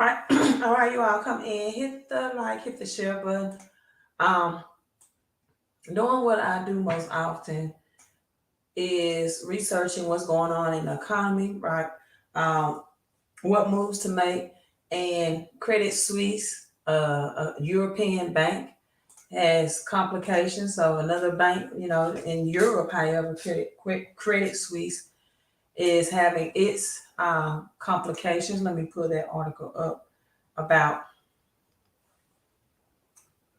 right. All right, you all come in, hit the like, hit the share button. Um, Doing what I do most often is researching what's going on in the economy, right? Um, what moves to make. And Credit Suisse, a European bank, has complications. So another bank, in Europe, however, Credit Suisse is having its complications. Let me pull that article up about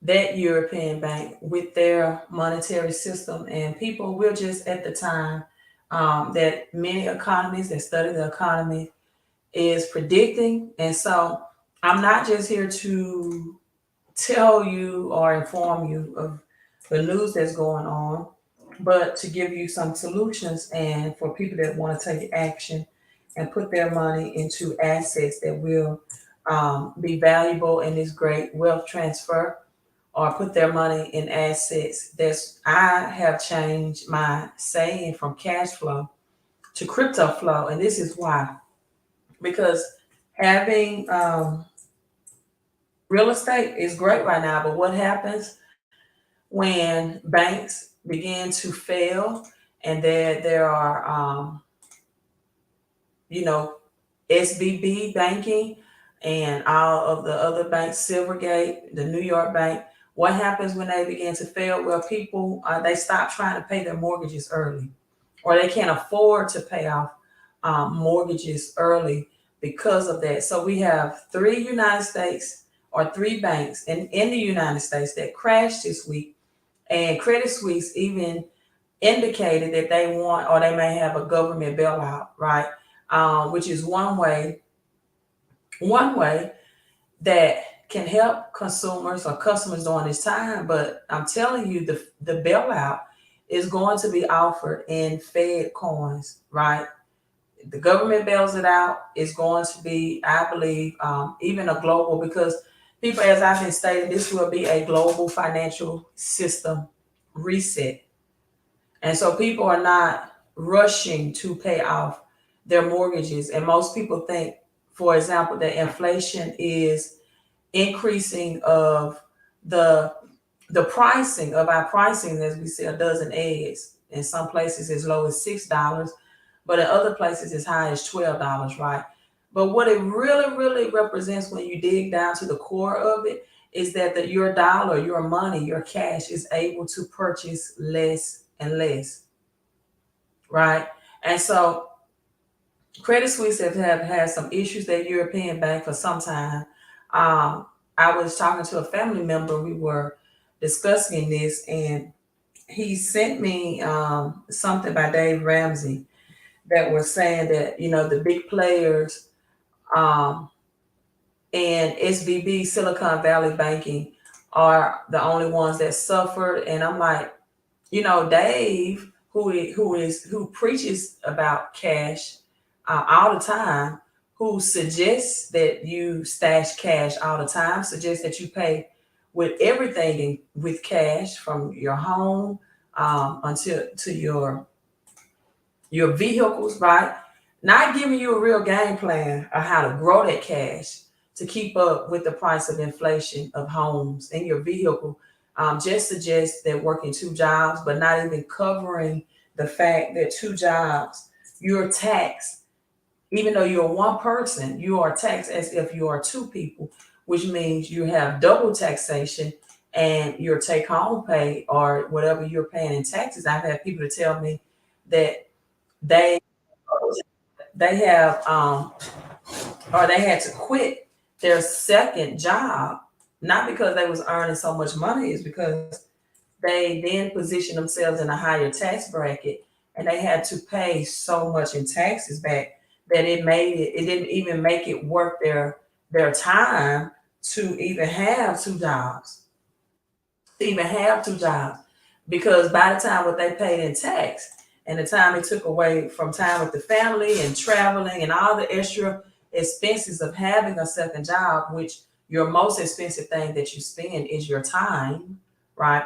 that European bank with their monetary system. And people will just at the time that many economists that study the economy is predicting. And so I'm not just here to tell you or inform you of the news that's going on, but to give you some solutions and for people that want to take action and put their money into assets that will be valuable in this great wealth transfer, or put their money in assets. That's I have changed my saying from cash flow to crypto flow, and this is why. Because having real estate is great right now, but what happens when banks begin to fail, and there are you know SBB banking and all of the other banks, Silvergate, the New York Bank. What happens when they begin to fail? Well, people they stop trying to pay their mortgages early, or they can't afford to pay off mortgages early because of that. So we have three banks in the United States that crashed this week, and Credit Suisse even indicated that they want, or they may have a government bailout, right? Which is one way that can help consumers or customers during this time. But I'm telling you, the bailout is going to be offered in Fed coins, right? The government bails it out. It's going to be, I believe, even a global, because people, as I've been stating, this will be a global financial system reset. And so people are not rushing to pay off their mortgages. And most people think, for example, that inflation is increasing of the the pricing of our pricing, as we see, a dozen eggs. In some places as low as $6, but in other places as high as $12, right? But what it really, really represents when you dig down to the core of it is that your dollar, your money, your cash is able to purchase less and less, right? And so Credit Suisse have had some issues, that European bank, for some time. Um, I was talking to a family member. We were discussing this, and he sent me something by Dave Ramsey that was saying that the big players um, and SVB, Silicon Valley banking, are the only ones that suffered. And I'm like, Dave, who preaches about cash all the time, who suggests that you stash cash all the time, suggests that you pay with everything with cash, from your home until to your vehicles, right? Not giving you a real game plan of how to grow that cash to keep up with the price of inflation of homes and your vehicle. Just suggests that working two jobs, but not even covering the fact that two jobs, you're taxed. Even though you're one person, you are taxed as if you are two people, which means you have double taxation, and your take home pay, or whatever you're paying in taxes. I've had people to tell me that they they have or they had to quit their second job, not because they was earning so much money, is because they then positioned themselves in a higher tax bracket, and they had to pay so much in taxes back that it didn't even make it worth their time to even have two jobs, because by the time what they paid in tax and the time it took away from time with the family and traveling and all the extra expenses of having a second job, which your most expensive thing that you spend is your time, right?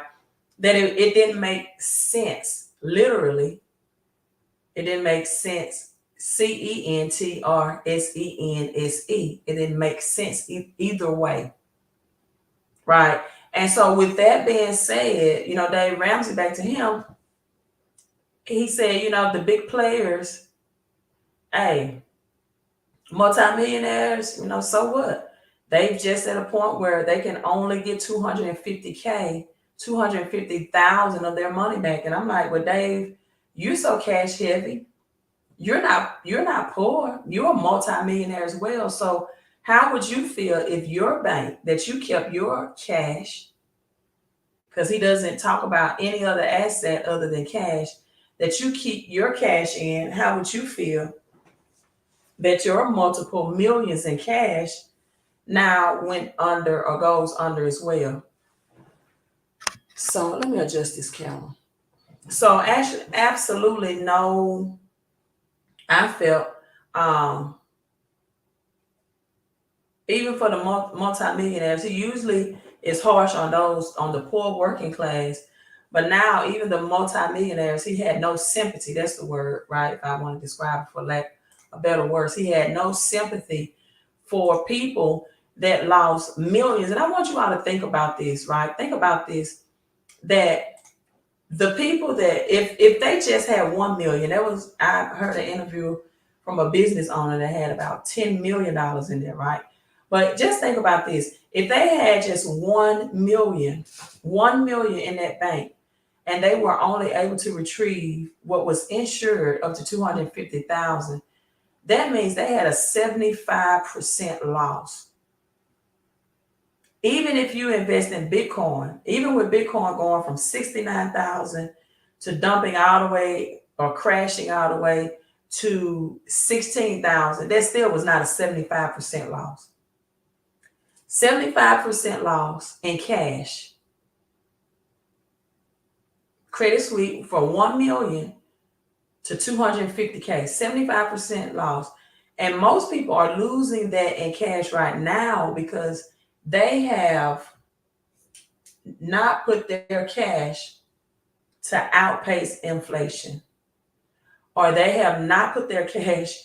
That it didn't make sense. Literally, it didn't make sense CENTRSENSE. It didn't make sense either way, right? And so, with that being said, Dave Ramsey, back to him, he said, the big players, hey, multimillionaires, so what? They've just at a point where they can only get 250K, 250,000 of their money back. And I'm like, well, Dave, you're so cash heavy. You're not poor. You're a multimillionaire as well. So how would you feel if your bank that you kept your cash, because he doesn't talk about any other asset other than cash, that you keep your cash in, how would you feel that your multiple millions in cash now went under or goes under as well? So let me adjust this camera. So actually, absolutely no, I felt even for the multimillionaires, he usually is harsh on those on the poor working class. But now, even the multimillionaires, he had no sympathy. That's the word, right? If I want to describe it for lack of better words, he had no sympathy for people that lost millions. And I want you all to think about this, right? Think about this, that the people that if they just had 1 million, I heard an interview from a business owner that had about $10 million in there, right? But just think about this. If they had just 1 million in that bank, and they were only able to retrieve what was insured up to 250,000, that means they had a 75% loss. Even if you invest in Bitcoin, even with Bitcoin going from 69,000 to dumping all the way or crashing all the way to 16,000, that still was not a 75% loss. 75% loss in cash. Credit Suisse for 1 million to 250K, 75% loss. And most people are losing that in cash right now because they have not put their cash to outpace inflation, or they have not put their cash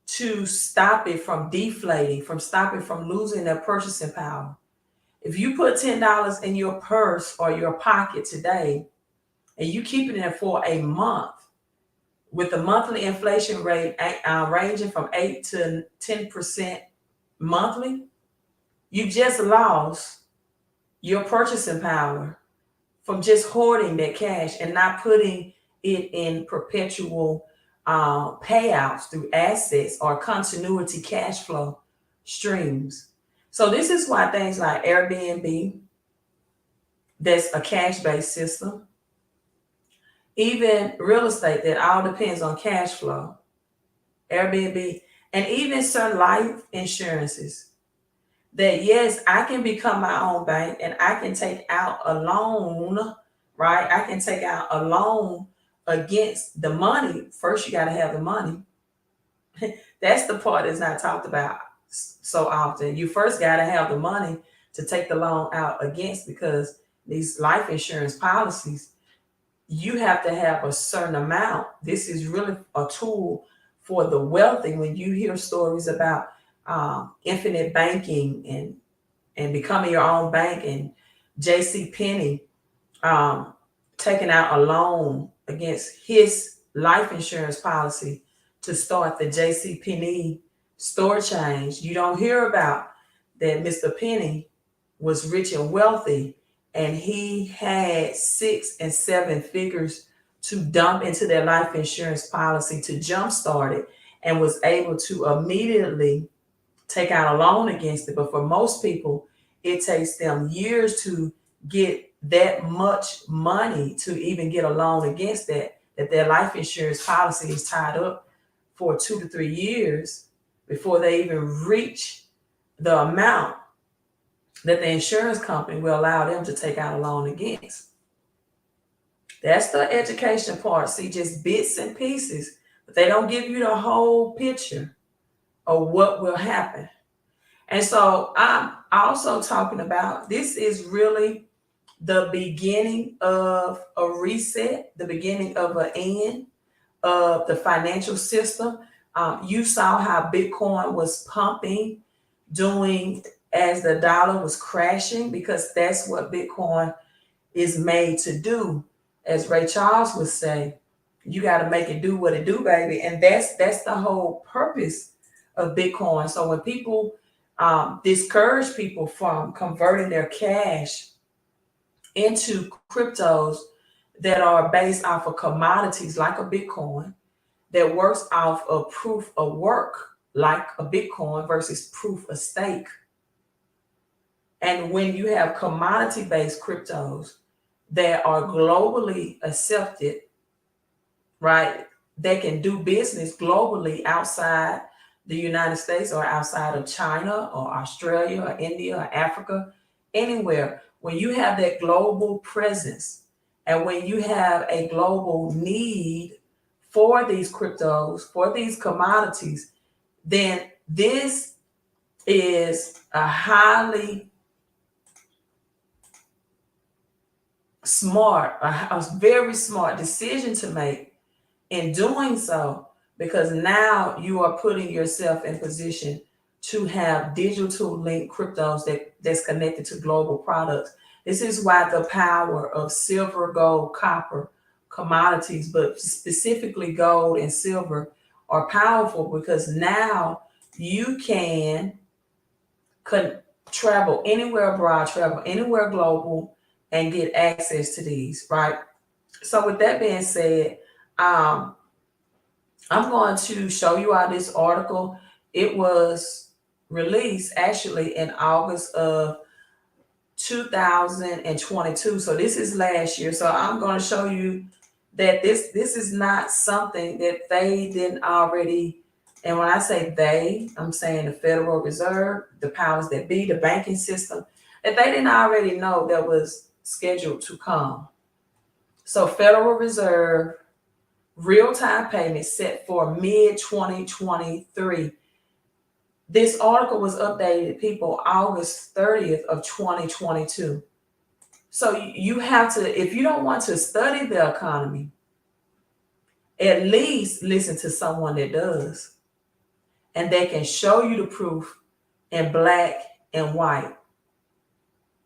to stop it from deflating, from stopping from losing their purchasing power. If you put $10 in your purse or your pocket today, and you keep it in for a month, with the monthly inflation rate ranging from 8 to 10% monthly, you just lost your purchasing power from just hoarding that cash and not putting it in perpetual payouts through assets or continuity cash flow streams. So this is why things like Airbnb, that's a cash-based system, even real estate that all depends on cash flow, Airbnb, and even certain life insurances, that yes, I can become my own bank and I can take out a loan, right? I can take out a loan against the money. First, you got to have the money. That's the part that's not talked about so often. You first got to have the money to take the loan out against, because these life insurance policies, you have to have a certain amount. This is really a tool for the wealthy. When you hear stories about infinite banking and becoming your own bank, and J.C. Penney taking out a loan against his life insurance policy to start the J.C. Penney store change, you don't hear about that Mr. Penney was rich and wealthy, and he had 6 and 7 figures to dump into their life insurance policy to jumpstart it, and was able to immediately take out a loan against it. But for most people, it takes them years to get that much money to even get a loan against that their life insurance policy is tied up for 2 to 3 years before they even reach the amount that the insurance company will allow them to take out a loan against. That's the education part. See, just bits and pieces, but they don't give you the whole picture of what will happen. And so I'm also talking about, this is really the beginning of a reset, the beginning of an end of the financial system. You saw how Bitcoin was pumping, doing as the dollar was crashing, because that's what Bitcoin is made to do. As Ray Charles would say, you got to make it do what it do, baby. And that's the whole purpose of Bitcoin. So when people discourage people from converting their cash into cryptos that are based off of commodities like a Bitcoin, that works off of proof of work like a Bitcoin versus proof of stake. And when you have commodity-based cryptos that are globally accepted, right, they can do business globally outside the United States or outside of China or Australia or India or Africa, anywhere. When you have that global presence and when you have a global need for these cryptos, for these commodities, then this is a highly smart, a very smart decision to make in doing so, because now you are putting yourself in position to have digital link cryptos that's connected to global products. This is why the power of silver, gold, copper commodities, but specifically gold and silver, are powerful, because now you can travel anywhere abroad, travel anywhere global, and get access to these, right? So with that being said, I'm going to show you all this article. It was released actually in August of 2022. So this is last year. So I'm going to show you that this is not something that they didn't already. And when I say they, I'm saying the Federal Reserve, the powers that be, the banking system, that they didn't already know that was scheduled to come. So Federal Reserve real-time payments set for mid-2023. This article was updated, people, August 30th of 2022. So you have to, if you don't want to study the economy, at least listen to someone that does. And they can show you the proof in black and white.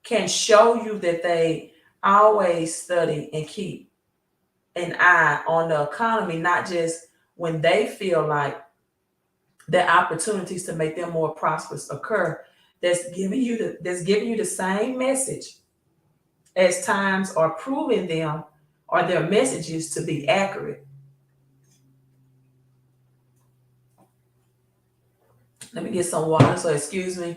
Can show you that they always study and keep an eye on the economy, not just when they feel like the opportunities to make them more prosperous occur. That's giving you the same message as times are proving them or their messages to be accurate. Let me get some water, so excuse me.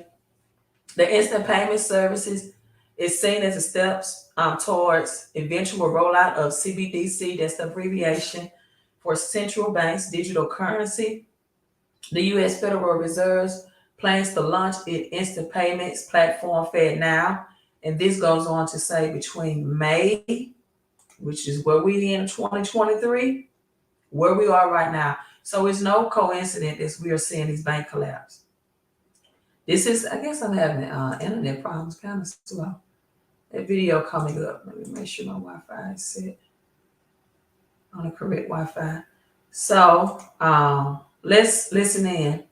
The instant payment services is seen as a steps towards eventual rollout of CBDC, that's the abbreviation for central banks digital currency. The U.S. Federal Reserve plans to launch its instant payments platform FedNow, and this goes on to say between May, which is where we in 2023, where we are right now. So it's no coincidence that we are seeing these bank collapse. This is, I guess I'm having internet problems kind of slow. That video coming up. Let me make sure my Wi-Fi is set on the correct Wi-Fi. So let's listen in.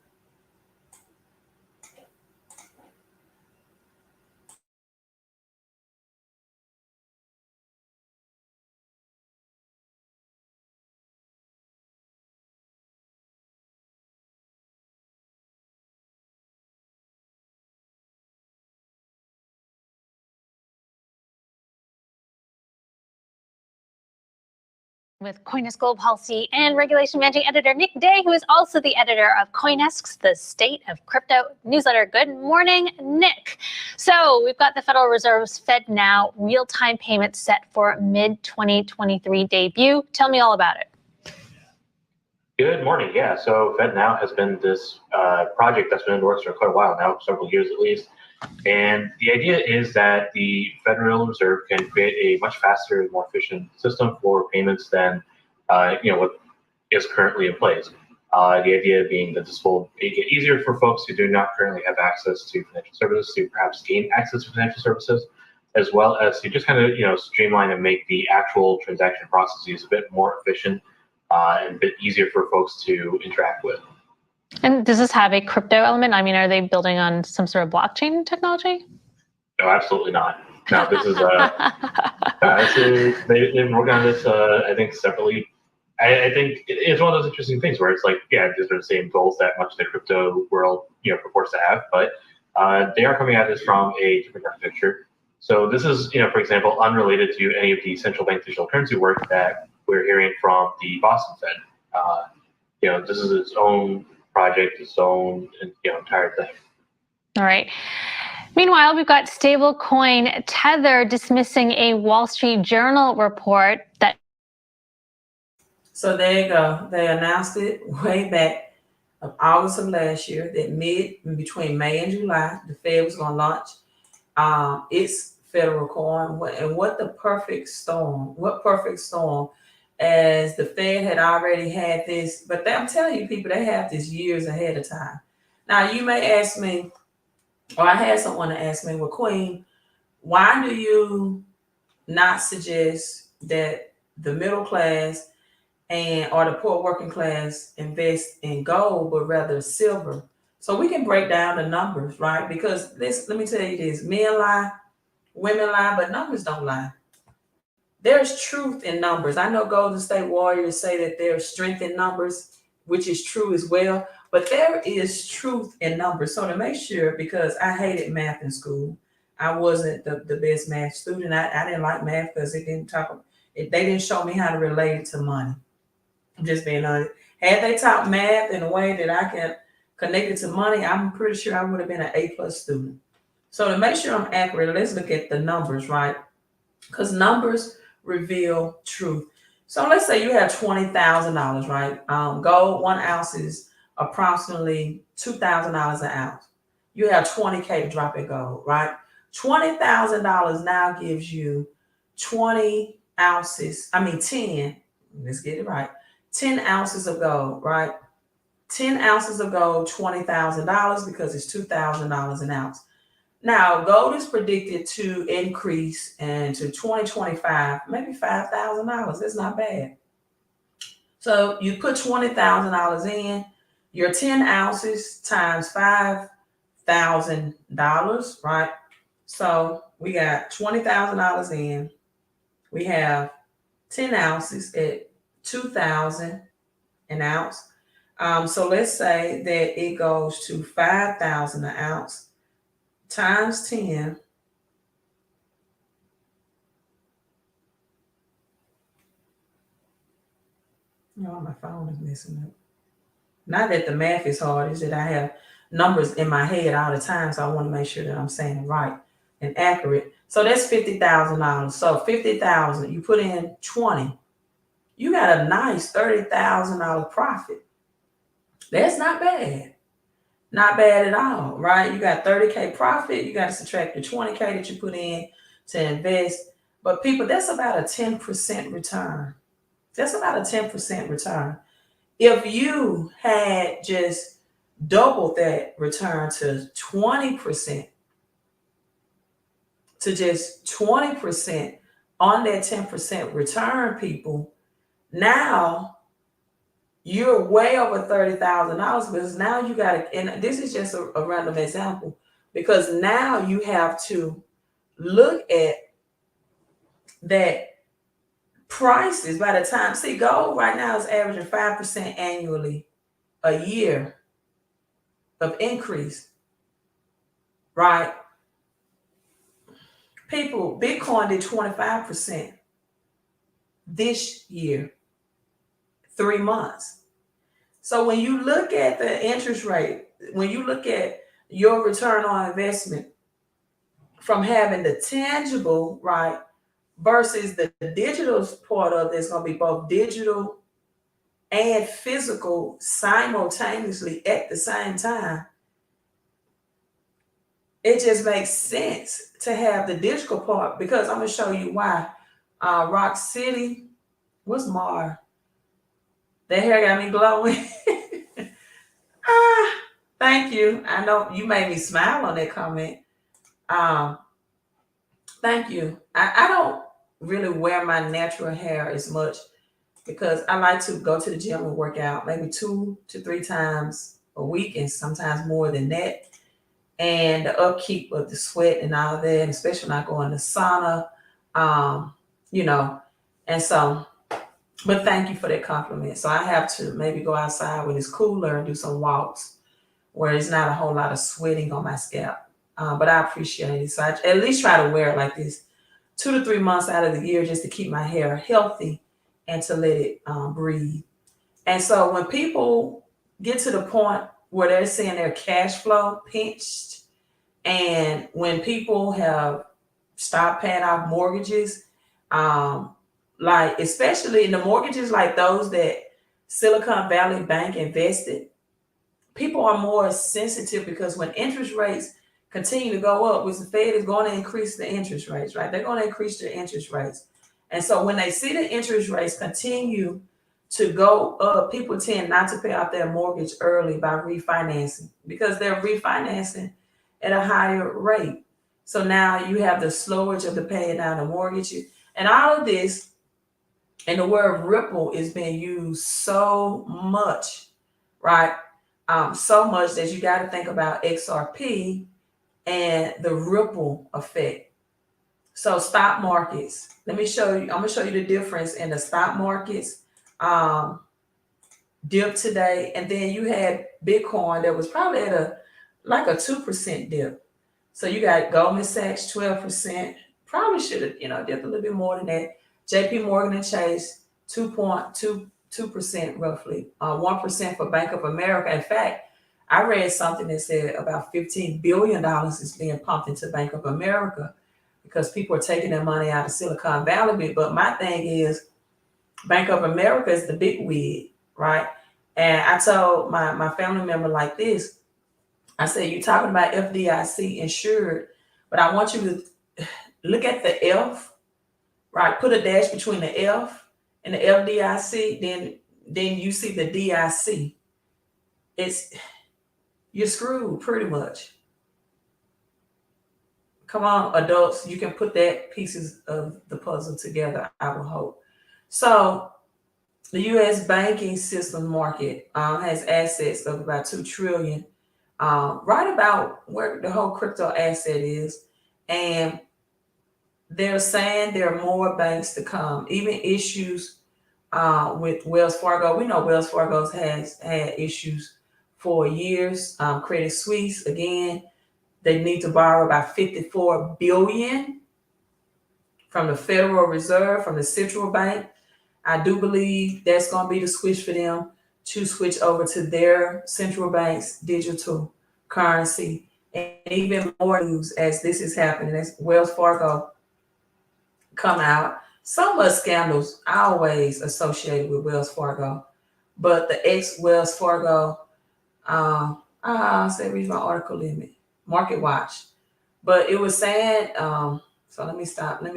With CoinDesk Global Policy and Regulation Managing Editor Nick Day, who is also the editor of CoinDesk's The State of Crypto newsletter. Good morning, Nick. So we've got the Federal Reserve's FedNow real-time payments set for mid-2023 debut. Tell me all about it. Good morning. Yeah, so FedNow has been this project that's been in the works for quite a while now, several years at least. And the idea is that the Federal Reserve can create a much faster and more efficient system for payments than what is currently in place. The idea being that this will make it easier for folks who do not currently have access to financial services to perhaps gain access to financial services, as well as to just kind of streamline and make the actual transaction processes a bit more efficient and a bit easier for folks to interact with. And does this have a crypto element? I mean, are they building on some sort of blockchain technology? No, absolutely not. No, this is they've been working on this, I think, separately. I think it's one of those interesting things where it's like, yeah, these are the same goals that much of the crypto world, purports to have, but they are coming at this from a different architecture. So this is, for example, unrelated to any of the central bank digital currency work that we're hearing from the Boston Fed. This is its own project, its own, entire thing. All right. Meanwhile, we've got stablecoin Tether dismissing a Wall Street Journal report that. So there you go. They announced it way back of August of last year that between May and July, the Fed was going to launch its federal coin. What perfect storm, as the Fed had already had this, but I'm telling you, people, they have this years ahead of time. Now, you may ask me, or I had someone to ask me, well, Queen, why do you not suggest that the middle class or the poor working class invest in gold, but rather silver? So we can break down the numbers, right? Because let me tell you this, men lie, women lie, but numbers don't lie. There's truth in numbers. I know Golden State Warriors say that there's strength in numbers, which is true as well, but there is truth in numbers. So to make sure, because I hated math in school, I wasn't the best math student. I didn't like math because they didn't show me how to relate it to money. I'm just being honest. Had they taught math in a way that I can connect it to money, I'm pretty sure I would have been an A+ student. So to make sure I'm accurate, let's look at the numbers, right? Because numbers reveal truth. So let's say you have $20,000, right? Gold, 1 ounce is approximately $2,000 an ounce. You have 20K to drop in gold, right? $20,000 now gives you 20 ounces. 10. Let's get it right. 10 ounces of gold, right? 10 ounces of gold, $20,000 because it's $2,000 an ounce. Now, gold is predicted to increase into 2025, maybe $5,000. That's not bad. So you put $20,000 in, your 10 ounces times $5,000, right? So we got $20,000 in. We have 10 ounces at $2,000 an ounce. So let's say that it goes to $5,000 an ounce times 10. No, my phone is messing up. Not that the math is hard, it's that I have numbers in my head all the time, so I want to make sure that I'm saying it right and accurate. So that's $50,000. So 50,000, you put in 20, you got a nice $30,000 profit. That's not bad. Not bad at all, right? You got 30K profit. You got to subtract the 20K that you put in to invest. But people, that's about a 10% return. That's about a 10% return. If you had just doubled that return to 20%, to just 20% on that 10% return, people, now you're way over $30,000 because now you got to, and this is just a random example, because now you have to look at that prices by the time, see, gold right now is averaging 5% annually a year of increase, right? People, Bitcoin did 25% this year, 3 months. So when you look at the interest rate, when you look at your return on investment from having the tangible, right, versus the digital part of it's going to be both digital and physical simultaneously at the same time, it just makes sense to have the digital part, because I'm going to show you why. Rock City, what's Mar? That hair got me glowing. Thank you. I know you made me smile on that comment. Thank you. I don't really wear my natural hair as much because I like to go to the gym and work out maybe 2 to 3 times a week and sometimes more than that. And the upkeep of the sweat and all that, and especially not going to sauna, you know. And so, but thank you for that compliment. So I have to maybe go outside when it's cooler and do some walks where it's not a whole lot of sweating on my scalp. But I appreciate it. So I at least try to wear it like this 2 to 3 months out of the year just to keep my hair healthy and to let it breathe. And so when people get to the point where they're seeing their cash flow pinched, and when people have stopped paying off mortgages, like especially in the mortgages like those that Silicon Valley Bank invested, people are more sensitive because when interest rates continue to go up, which the Fed is going to increase the interest rates, right? They're going to increase their interest rates. And so when they see the interest rates continue to go up, people tend not to pay off their mortgage early by refinancing because they're refinancing at a higher rate. So now you have the slowage of the paying down the mortgage. And all of this, and the word ripple is being used so much, right? So much that you got to think about XRP and the ripple effect. So stock markets. Let me show you. I'm gonna show you the difference in the stock markets dip today, and then you had Bitcoin that was probably at a 2% dip. So you got Goldman Sachs 12%. Probably should have dipped a little bit more than that. J.P. Morgan and Chase 2.22% roughly. 1% for Bank of America. In fact, I read something that said about $15 billion is being pumped into Bank of America because people are taking their money out of Silicon Valley. But my thing is, Bank of America is the big wig, right? And I told my family member like this, I said, you're talking about FDIC insured, but I want you to look at the F, right? Put a dash between the F and the FDIC, then you see the DIC. You're screwed pretty much. Come on, adults, you can put that pieces of the puzzle together, I would hope. So the U.S. banking system market has assets of about $2 trillion, right about where the whole crypto asset is. And they're saying there are more banks to come, even issues with Wells Fargo. We know Wells Fargo has had issues for years. Credit Suisse, again, they need to borrow about $54 billion from the Federal Reserve, from the central bank. I do believe that's going to be the switch for them to switch over to their central bank's digital currency. And even more news as this is happening, as Wells Fargo come out. So much scandals always associated with Wells Fargo, but the ex-Wells Fargo, read my article limit, Market Watch. But it was saying, so let me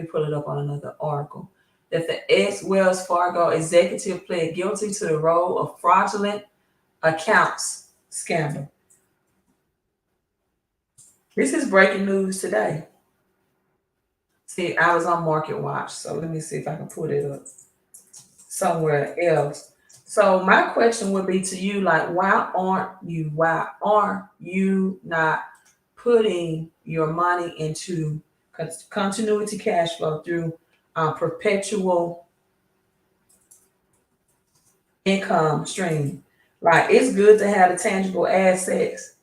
pull it up on another article, that the ex-Wells Fargo executive pled guilty to the role of fraudulent accounts scandal. This is breaking news today. See, I was on Market Watch, so let me see if I can put it up somewhere else. So my question would be to you, like, why aren't you not putting your money into continuity cash flow through perpetual income stream? Like, it's good to have the tangible assets,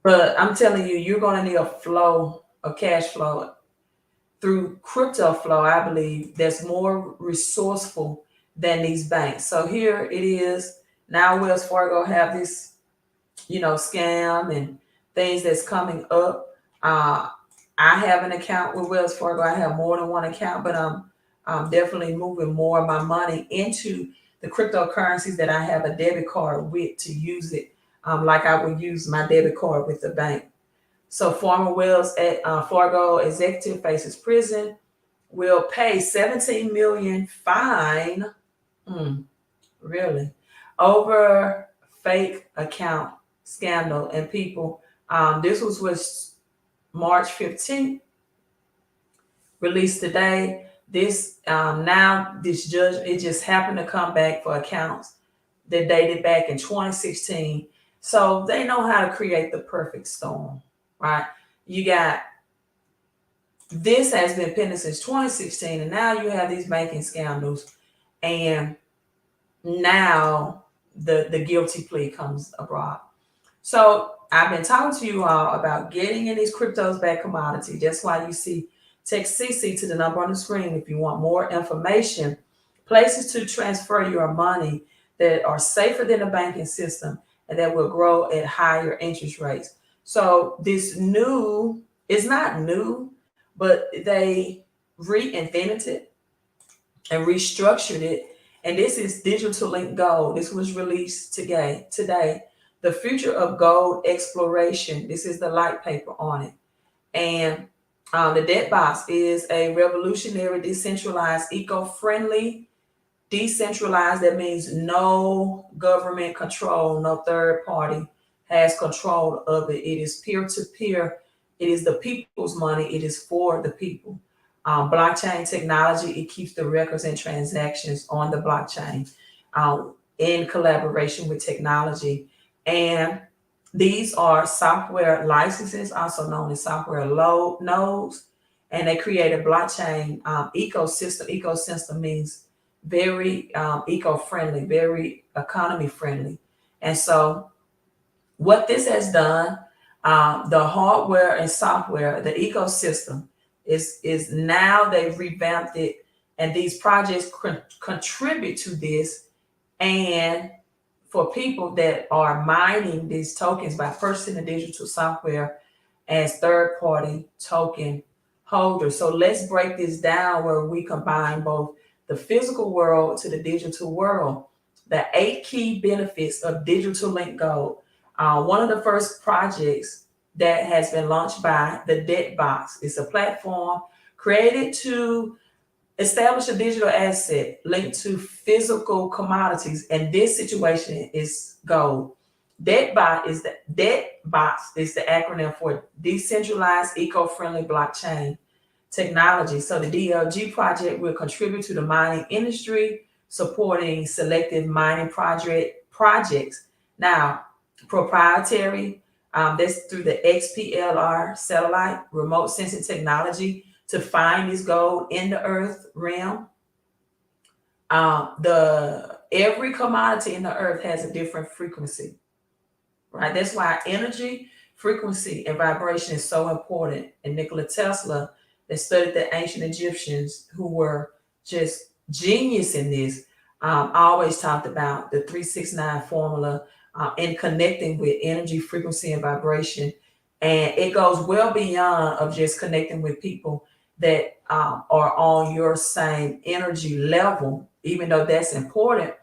but I'm telling you, you're going to need a flow of cash flow through crypto flow, I believe, that's more resourceful than these banks. So here it is. Now Wells Fargo have this, scam and things that's coming up. I have an account with Wells Fargo. I have more than one account, but I'm definitely moving more of my money into the cryptocurrencies that I have a debit card with to use it, like I would use my debit card with the bank. So former Wells Fargo executive faces prison, will pay $17 million fine, really, over fake account scandal. And people, this was March 15th, released today. This now this judge, it just happened to come back for accounts that dated back in 2016. So they know how to create the perfect storm, right? You got this has been pending since 2016, and now you have these banking scandals, and now the guilty plea comes abroad. So I've been talking to you all about getting in these cryptos back commodity. That's why you see text CC to the number on the screen if you want more information, places to transfer your money that are safer than the banking system and that will grow at higher interest rates. So this new is not new, but they reinvented it and restructured it. And this is Digital Link Gold. This was released today. The future of gold exploration. This is the light paper on it. And the debt box is a revolutionary, decentralized, eco-friendly, decentralized. That means no government control, no third party has control of it. It is peer-to-peer. It is the people's money. It is for the people. Blockchain technology, it keeps the records and transactions on the blockchain in collaboration with technology. And these are software licenses, also known as software nodes, and they create a blockchain ecosystem. Ecosystem means very eco-friendly, very economy-friendly. And so what this has done, the hardware and software, the ecosystem, is now they've revamped it, and these projects contribute to this. And for people that are mining these tokens by purchasing the digital software as third-party token holders. So let's break this down where we combine both the physical world to the digital world. The 8 key benefits of Digital Link Gold. One of the first projects that has been launched by the Debt Box. It's a platform created to establish a digital asset linked to physical commodities. And this situation is gold. Debt Box is the acronym for Decentralized Eco-Friendly Blockchain Technology. So the DLG project will contribute to the mining industry, supporting selective mining projects. Now, proprietary, that's through the XPLR satellite remote sensing technology to find this gold in the earth realm. Every commodity in the earth has a different frequency, right? That's why energy, frequency, and vibration is so important. And Nikola Tesla, that studied the ancient Egyptians who were just genius in this, always talked about the 369 formula and connecting with energy, frequency, and vibration. And it goes well beyond of just connecting with people that are on your same energy level, even though that's important.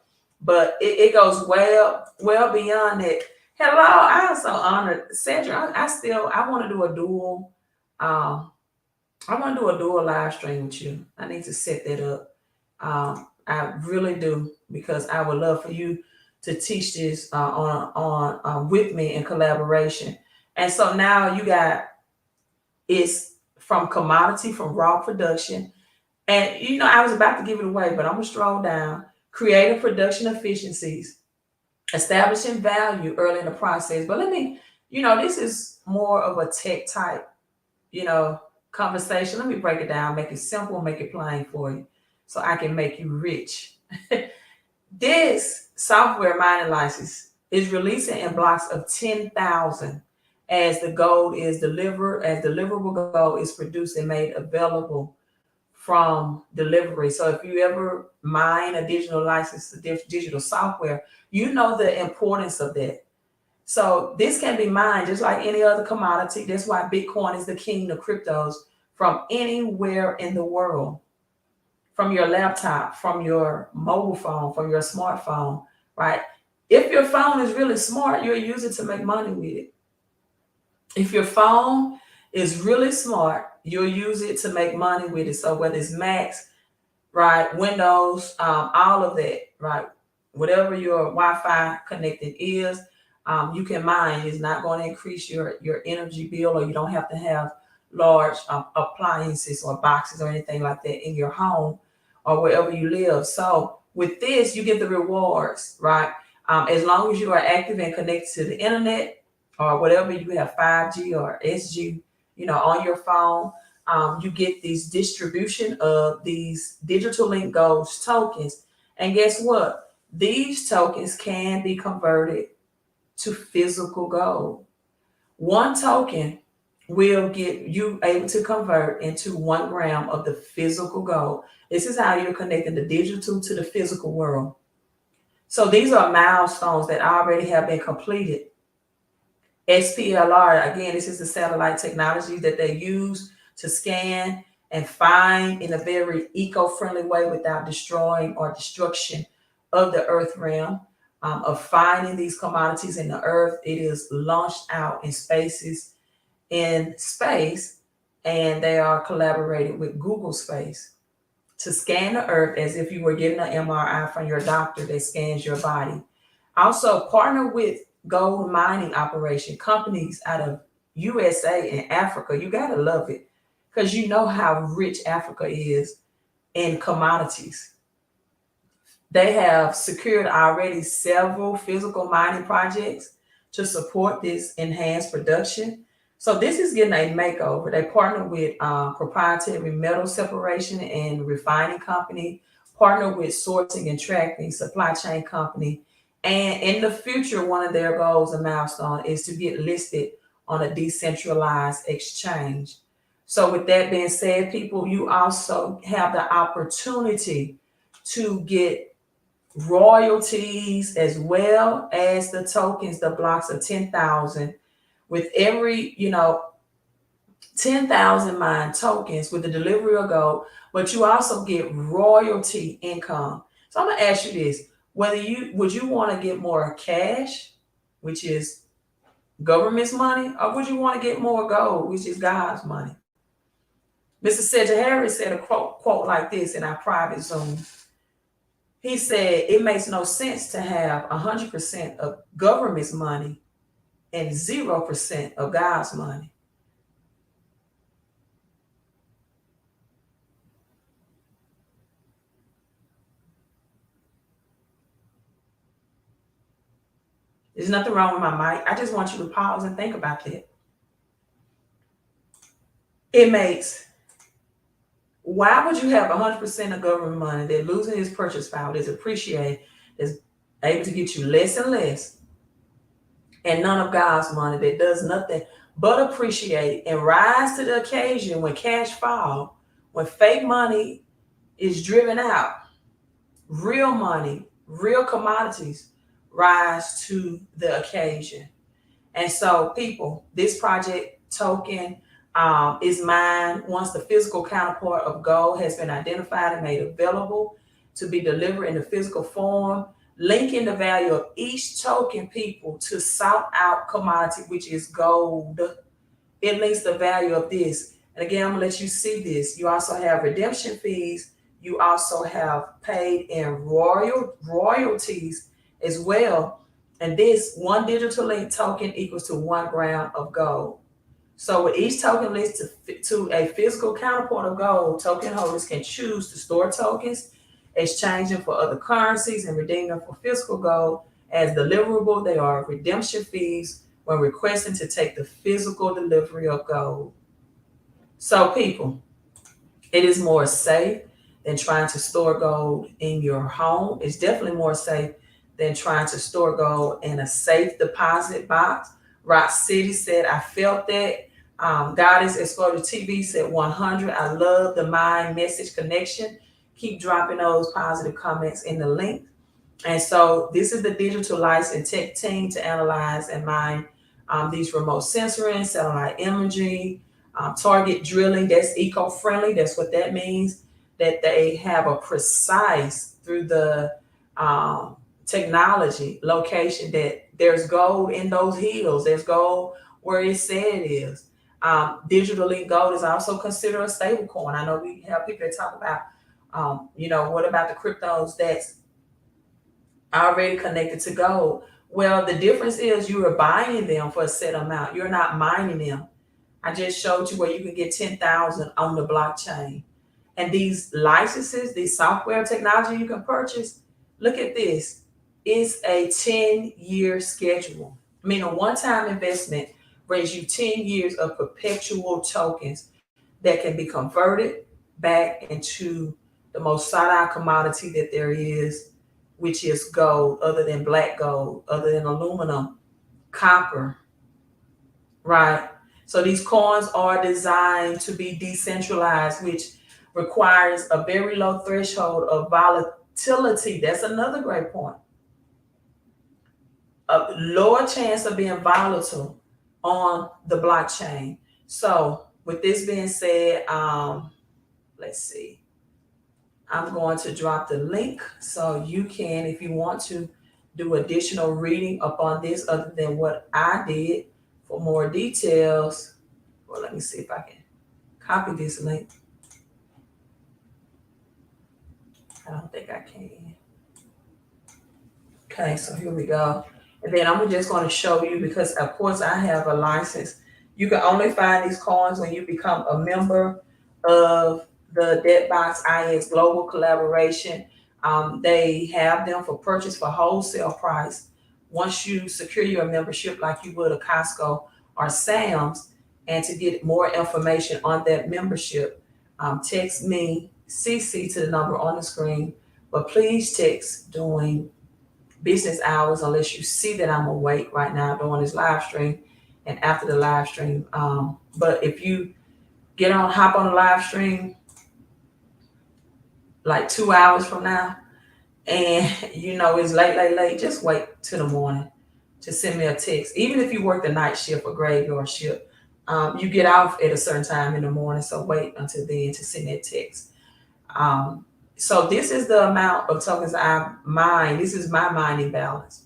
But it goes well beyond that. Hello, I am so honored, Sandra. I want to do a dual. I want to do a dual live stream with you. I need to set that up. I really do, because I would love for you to teach this on with me in collaboration. And so now you got, it's from commodity, from raw production. And I was about to give it away, but I'm gonna scroll down. Creative production efficiencies, establishing value early in the process. But let me, this is more of a tech type, conversation. Let me break it down, make it simple, make it plain for you, so I can make you rich. This software mining license is releasing in blocks of 10,000 as the gold is delivered, as deliverable gold is produced and made available from delivery. So if you ever mine a digital license, digital software, you know the importance of that. So this can be mined just like any other commodity. That's why Bitcoin is the king of cryptos, from anywhere in the world, from your laptop, from your mobile phone, from your smartphone, right? If your phone is really smart, you'll use it to make money with it. If your phone is really smart, you'll use it to make money with it. So whether it's Macs, right, Windows, all of that, right, whatever your Wi-Fi connected is, you can mine. It's not going to increase your energy bill, or you don't have to have large appliances or boxes or anything like that in your home or wherever you live. So with this, you get the rewards, right? As long as you are active and connected to the internet or whatever, you have 5G or SG, on your phone, you get these distribution of these digital link gold tokens. And guess what? These tokens can be converted to physical gold. One token will get you able to convert into 1 gram of the physical gold. This is how you're connecting the digital to the physical world. So these are milestones that already have been completed. SPLR, again, this is the satellite technology that they use to scan and find in a very eco-friendly way without destroying or destruction of the earth realm, of finding these commodities in the earth. It is launched out in space, and they are collaborated with Google Space to scan the earth as if you were getting an MRI from your doctor that scans your body. Also, partner with gold mining operation companies out of USA and Africa. You gotta love it because you know how rich Africa is in commodities. They have secured already several physical mining projects to support this enhanced production. So this is getting a makeover. They partner with proprietary metal separation and refining company, partner with sourcing and tracking supply chain company. And in the future, one of their goals and milestone is to get listed on a decentralized exchange. So with that being said, people, you also have the opportunity to get royalties as well as the tokens, the blocks of 10,000. With every, 10,000 mine tokens with the delivery of gold, but you also get royalty income. So I'm gonna ask you this: would you want to get more cash, which is government's money, or would you want to get more gold, which is God's money? Mr. Sedgwick Harris said a quote like this in our private Zoom. He said, it makes no sense to have 100% of government's money and 0% of God's money. There's nothing wrong with my mic. I just want you to pause and think about that. Why would you have 100% of government money that losing its purchase power, that's appreciated, that's able to get you less and less, and none of God's money that does nothing but appreciate and rise to the occasion when cash fall, when fake money is driven out, real money, real commodities rise to the occasion. And so, people, this project token is mined once the physical counterpart of gold has been identified and made available to be delivered in the physical form, linking the value of each token, people, to sought out commodity, which is gold. It links the value of this. And again, I'm gonna let you see this. You also have redemption fees. You also have paid in royalties as well. And this one digital link token equals to 1 gram of gold. So with each token linked to a physical counterpart of gold, token holders can choose to store tokens, exchange them for other currencies, and redeem them for physical gold. As deliverable, they are redemption fees when requesting to take the physical delivery of gold. So people, it is more safe than trying to store gold in your home. It's definitely more safe than trying to store gold in a safe deposit box. Rock City said, I felt that. Goddess Exploder TV said 100. I love the mind message connection. Keep dropping those positive comments in the link. And so this is the digital license tech team to analyze and mine these remote sensoring, satellite imaging, target drilling. That's eco-friendly. That's what that means, that they have a precise, through the technology location, that there's gold in those hills. There's gold where it said it is. Digitally, gold is also considered a stable coin. I know we have people that talk about, what about the cryptos that's already connected to gold? Well, the difference is you are buying them for a set amount. You're not mining them. I just showed you where you can get 10,000 on the blockchain. And these licenses, these software technology you can purchase, look at this. It's a 10-year schedule. I mean, a one-time investment brings you 10 years of perpetual tokens that can be converted back into the most sought-out commodity that there is, which is gold, other than black gold, other than aluminum, copper, right? So these coins are designed to be decentralized, which requires a very low threshold of volatility. That's another great point. A lower chance of being volatile on the blockchain. So with this being said, let's see. I'm going to drop the link so you can, if you want to, do additional reading upon this other than what I did. For more details, well, let me see if I can copy this link. I don't think I can. Okay, so here we go. And then I'm just going to show you, because of course I have a license. You can only find these coins when you become a member of the Deadbox IX Global Collaboration. They have them for purchase for wholesale price. Once you secure your membership like you would a Costco or Sam's, and to get more information on that membership, text me, CC to the number on the screen, but please text during business hours unless you see that I'm awake right now during this live stream and after the live stream. But if you hop on the live stream like 2 hours from now, and it's late, just wait till the morning to send me a text. Even if you work the night shift or graveyard shift, you get off at a certain time in the morning, so wait until then to send that text. So this is the amount of tokens I mine. This is my mining balance.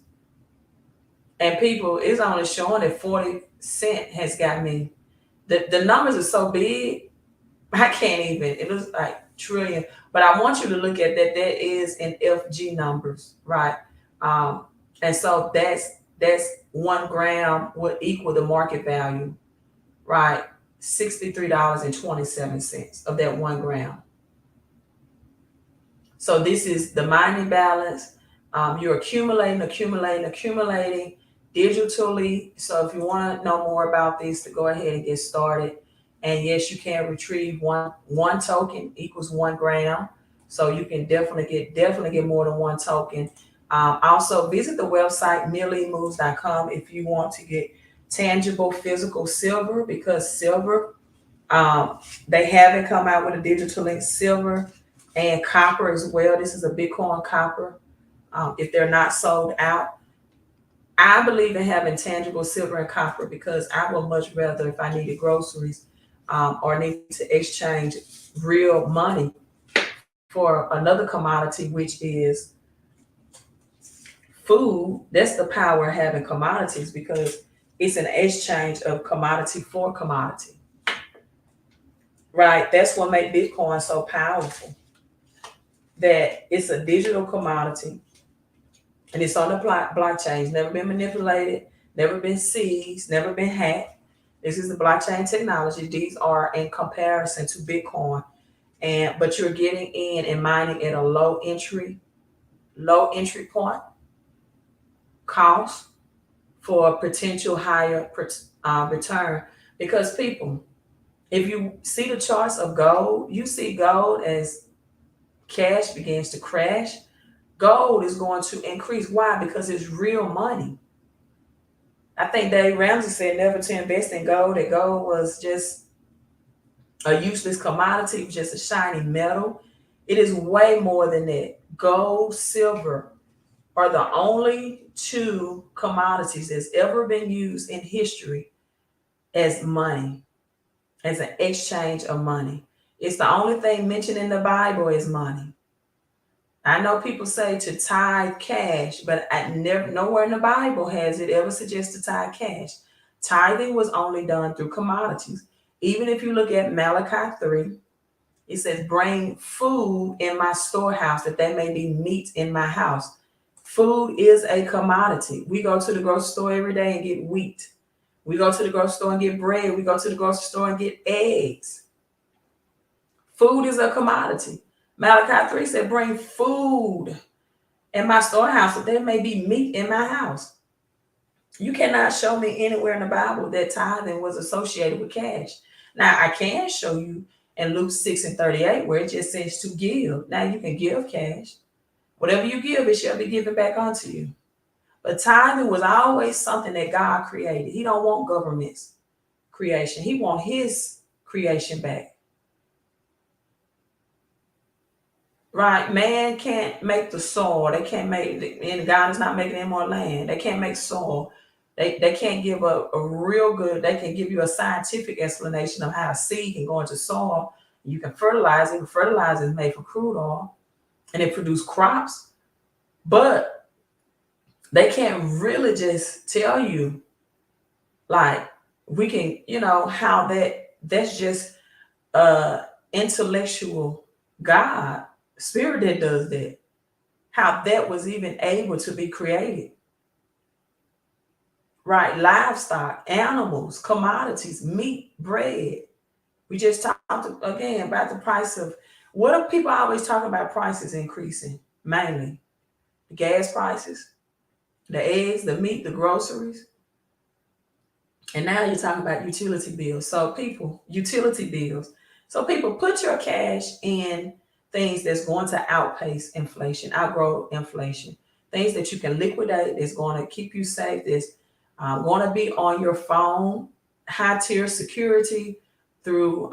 And people, it's only showing that 40 cent has got me. The numbers are so big, I can't even. It looks like trillion. But I want you to look at that. That is in FG numbers, right? And so that's 1 gram would equal the market value, right? $63.27 of that 1 gram. So this is the mining balance. You're accumulating digitally. So if you want to know more about this, to go ahead and get started. And yes, you can retrieve one token equals 1 gram. So you can definitely get more than 1 token. Also visit the website millimoves.com if you want to get tangible physical silver, because silver, they haven't come out with a digital link. Silver and copper as well. This is a Bitcoin copper. If they're not sold out, I believe in having tangible silver and copper, because I would much rather, if I needed groceries or need to exchange real money for another commodity, which is food. That's the power of having commodities, because it's an exchange of commodity for commodity, right? That's what makes Bitcoin so powerful, that it's a digital commodity and it's on the blockchain. It's never been manipulated, never been seized, never been hacked. This is the blockchain technology. These are in comparison to Bitcoin, but you're getting in and mining at a low entry point cost for a potential higher return. Because people, if you see the charts of gold, you see gold as cash begins to crash, gold is going to increase. Why? Because it's real money. I think Dave Ramsey said never to invest in gold, that gold was just a useless commodity, just a shiny metal. It is way more than that. Gold, silver are the only 2 commodities that's ever been used in history as money, as an exchange of money. It's the only thing mentioned in the Bible is money. I know people say to tithe cash, but nowhere in the Bible has it ever suggested tithe cash. Tithing was only done through commodities. Even if you look at Malachi 3, it says, bring food in my storehouse, that there may be meat in my house. Food is a commodity. We go to the grocery store every day and get wheat. We go to the grocery store and get bread. We go to the grocery store and get eggs. Food is a commodity. Malachi 3 said, bring food In my storehouse, but there may be meat in my house. You cannot show me anywhere in the Bible that tithing was associated with cash. Now, I can show you in Luke 6 and 38 where it just says to give. Now, you can give cash. Whatever you give, it shall be given back unto you. But tithing was always something that God created. He don't want government's creation. He want his creation back. Right? Man can't make the soil. They can't make, and God is not making any more land. They can't make soil. They can't give a real good, they can give you a scientific explanation of how a seed can go into soil. You can fertilize it. Fertilizer is made from crude oil and it produces crops. But they can't really just tell you, like, we can, how that's just intellectual God spirit that does that. How that was even able to be created. Right? Livestock, animals, commodities, meat, bread. We just talked again about the price of, what are people always talking about prices increasing? Mainly the gas prices, the eggs, the meat, the groceries. And now you're talking about utility bills. So people, utility bills. So people, put your cash in things that's going to outpace inflation, outgrow inflation. Things that you can liquidate, that's going to keep you safe, that's going to be on your phone, high tier security through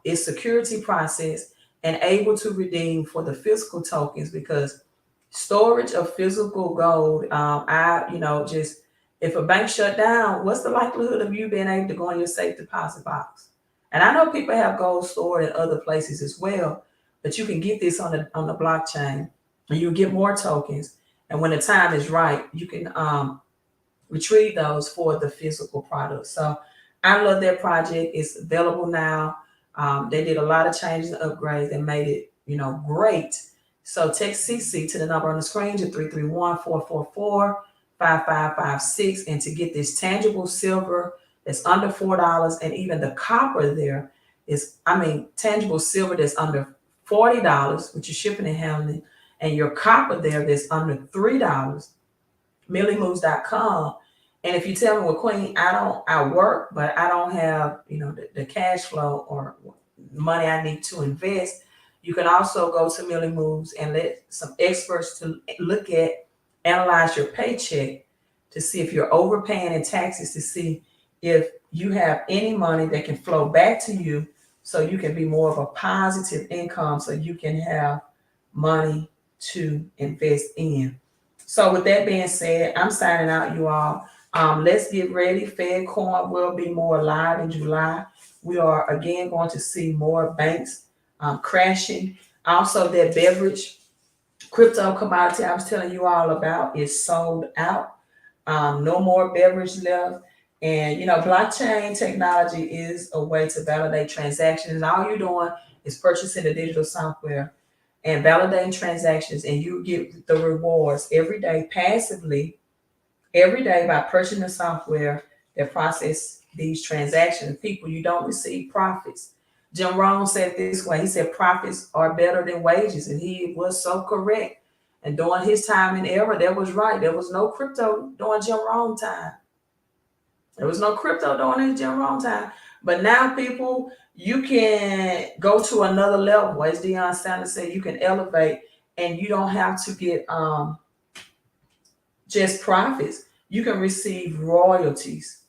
its security process, and able to redeem for the physical tokens, because storage of physical gold, just, if a bank shut down, what's the likelihood of you being able to go in your safe deposit box? And I know people have gold stored in other places as well, but you can get this on the blockchain, and you get more tokens. And when the time is right, you can retrieve those for the physical product. So I love that project. It's available now. They did a lot of changes and upgrades and made it, great. So text CC to the number on the screen to 331-444-5556, and to get this tangible silver that's under $4, and even the copper there is, tangible silver that's under $40, which is shipping and handling, and your copper there that's under $3, millimoves.com. And if you tell me, well, Queen, I work, but I don't have, the cash flow or money I need to invest, you can also go to Millie Moves and let some experts to look at, analyze your paycheck to see if you're overpaying in taxes, to see if you have any money that can flow back to you, so you can be more of a positive income, so you can have money to invest in. So with that being said, I'm signing out, you all. Let's get ready. Fedcoin will be more live in July. We are again going to see more banks crashing. Also, that beverage crypto commodity I was telling you all about is sold out. No more beverage left. And blockchain technology is a way to validate transactions. All you're doing is purchasing the digital software and validating transactions, and you get the rewards every day passively, every day, by purchasing the software that process these transactions. People, you don't receive profits. Jim Rohn said it this way. He said profits are better than wages, and he was so correct. And during his time in era, that was right. There was no crypto during Jim Rohn time. There was no crypto during his Jim Rohn time. But now, people, you can go to another level. As Deion Sanders said, you can elevate, and you don't have to get just profits. You can receive royalties.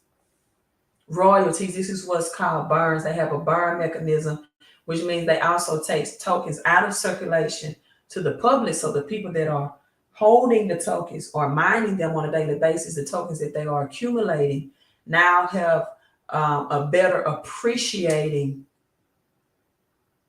Royalties, this is what's called burns. They have a burn mechanism, which means they also take tokens out of circulation to the public, so the people that are holding the tokens or mining them on a daily basis, the tokens that they are accumulating, now have a better appreciating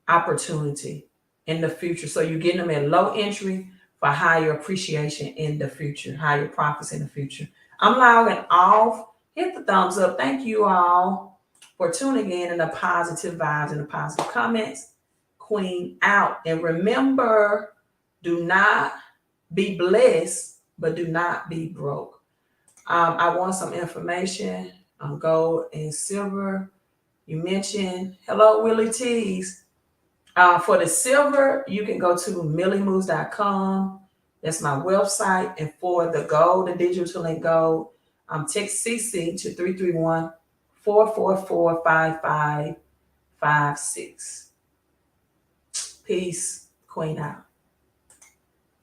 opportunity in the future. So you're getting them at low entry for higher appreciation in the future, higher profits in the future. I'm logging off. Hit the thumbs up. Thank you all for tuning in, and the positive vibes and the positive comments. Queen out. And remember, do not be blessed, but do not be broke. I want some information on gold and silver. You mentioned, hello, Willie Tees. For the silver, you can go to millimoves.com. That's my website. And for the gold, the digital link gold, text CC to 331-444-5556. Peace. Queen out.